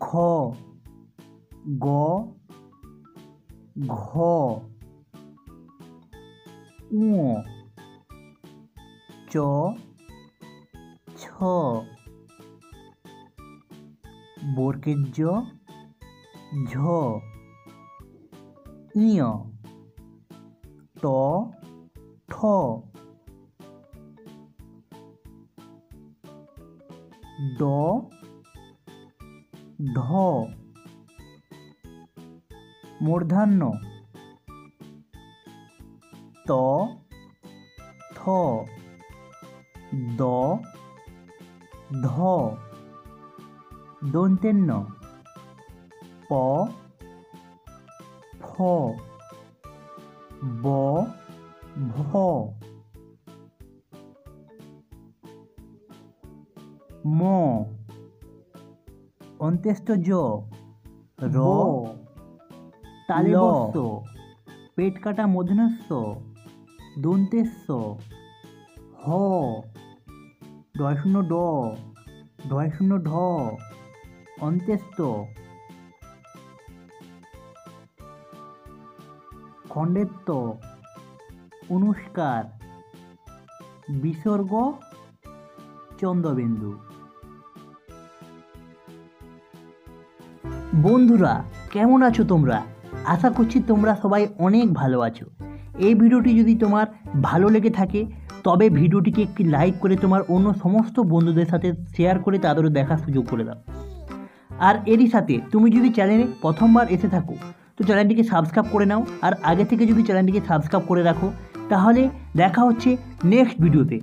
খ গ ঘ ঙ চ ছ বর্গের জ ঝ ইয় ট ঠ ড ঢ মূর্ধন্য ত থ দ ধ দন্তেন্য প ফ ব ভ ম অন্ত্যেষ্ঠ জ র তালব্য পেট কাটা মূর্ধন্যস্ব দন্তেস্ব হ ঢ ঢ অন্ত্যেষ্ঠ খণ্ডেত্ব অনুষ্কার বিসর্গ চন্দ্রবিন্দু। বন্ধুরা কেমন আছো তোমরা? আশা করছি তোমরা সবাই অনেক ভালো আছো। এই ভিডিওটি যদি তোমার ভালো লেগে থাকে তবে ভিডিওটিকে একটি লাইক করে তোমার অন্য সমস্ত বন্ধুদের সাথে শেয়ার করে তাদেরও দেখার সুযোগ করে দাও। আর এরই সাথে তুমি যদি চ্যানেলে প্রথমবার এসে থাকো তো চ্যানেলটিকে সাবস্ক্রাইব করে নাও, আর আগে থেকে যদি চ্যানেলটিকে সাবস্ক্রাইব করে রাখো তাহলে দেখা হচ্ছে নেক্সট ভিডিওতে।